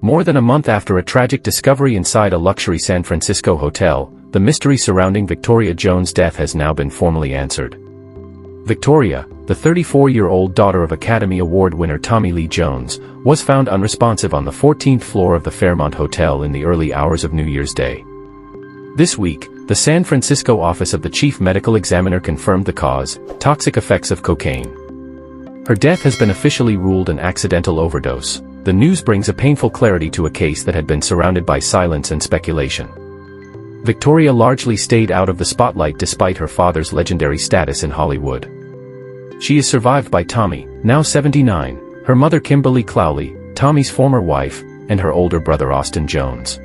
More than a month after a tragic discovery inside a luxury San Francisco hotel, the mystery surrounding Victoria Jones' death has now been formally answered. Victoria, the 34-year-old daughter of Academy Award winner Tommy Lee Jones, was found unresponsive on the 14th floor of the Fairmont Hotel in the early hours of New Year's Day. This week, the San Francisco office of the chief medical examiner confirmed the cause: toxic effects of cocaine. Her death has been officially ruled an accidental overdose. The news brings a painful clarity to a case that had been surrounded by silence and speculation. Victoria largely stayed out of the spotlight despite her father's legendary status in Hollywood. She is survived by Tommy, now 79, her mother Kimberly Clowley, Tommy's former wife, and her older brother Austin Jones.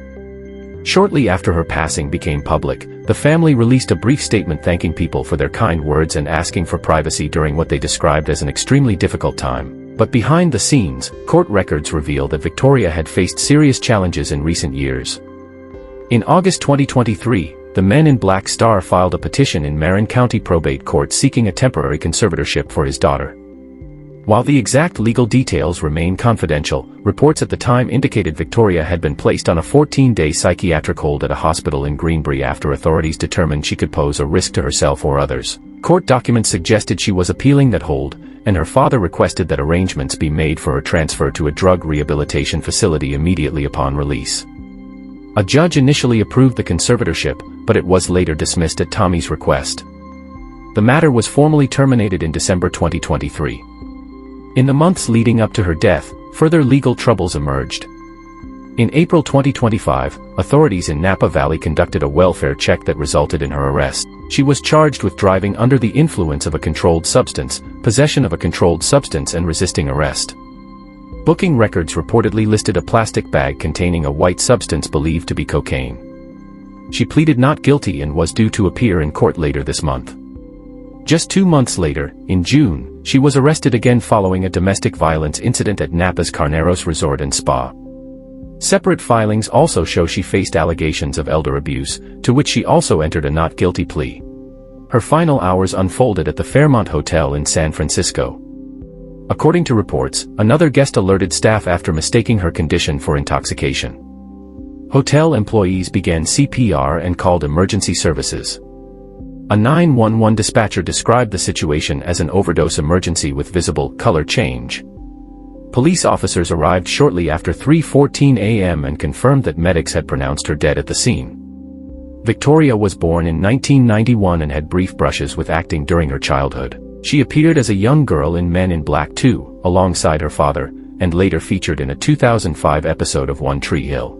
Shortly after her passing became public, the family released a brief statement thanking people for their kind words and asking for privacy during what they described as an extremely difficult time. But behind the scenes, court records reveal that Victoria had faced serious challenges in recent years. In August 2023, the Men in Black star filed a petition in Marin County Probate Court seeking a temporary conservatorship for his daughter. While the exact legal details remain confidential, reports at the time indicated Victoria had been placed on a 14-day psychiatric hold at a hospital in Greenbury after authorities determined she could pose a risk to herself or others. Court documents suggested she was appealing that hold, and her father requested that arrangements be made for her transfer to a drug rehabilitation facility immediately upon release. A judge initially approved the conservatorship, but it was later dismissed at Tommy's request. The matter was formally terminated in December 2023. In the months leading up to her death, further legal troubles emerged. In April 2025, authorities in Napa Valley conducted a welfare check that resulted in her arrest. She was charged with driving under the influence of a controlled substance, possession of a controlled substance, and resisting arrest. Booking records reportedly listed a plastic bag containing a white substance believed to be cocaine. She pleaded not guilty and was due to appear in court later this month. Just 2 months later, in June, she was arrested again following a domestic violence incident at Napa's Carneros Resort and Spa. Separate filings also show she faced allegations of elder abuse, to which she also entered a not guilty plea. Her final hours unfolded at the Fairmont Hotel in San Francisco. According to reports, another guest alerted staff after mistaking her condition for intoxication. Hotel employees began CPR and called emergency services. A 911 dispatcher described the situation as an overdose emergency with visible color change. Police officers arrived shortly after 3:14 a.m. and confirmed that medics had pronounced her dead at the scene. Victoria was born in 1991 and had brief brushes with acting during her childhood. She appeared as a young girl in Men in Black 2, alongside her father, and later featured in a 2005 episode of One Tree Hill.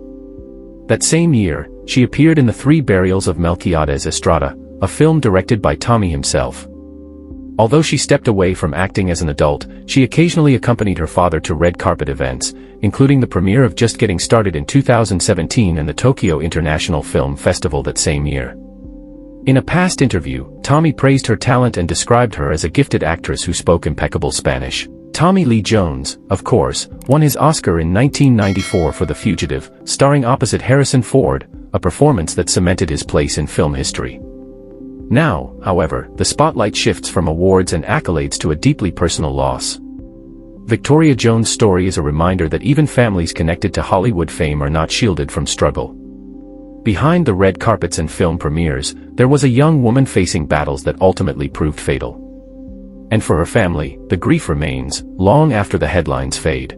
That same year, she appeared in The Three Burials of Melquiades Estrada, a film directed by Tommy himself. Although she stepped away from acting as an adult, she occasionally accompanied her father to red carpet events, including the premiere of Just Getting Started in 2017 and the Tokyo International Film Festival that same year. In a past interview, Tommy praised her talent and described her as a gifted actress who spoke impeccable Spanish. Tommy Lee Jones, of course, won his Oscar in 1994 for The Fugitive, starring opposite Harrison Ford, a performance that cemented his place in film history. Now, however, the spotlight shifts from awards and accolades to a deeply personal loss. Victoria Jones' story is a reminder that even families connected to Hollywood fame are not shielded from struggle. Behind the red carpets and film premieres, there was a young woman facing battles that ultimately proved fatal. And for her family, the grief remains, long after the headlines fade.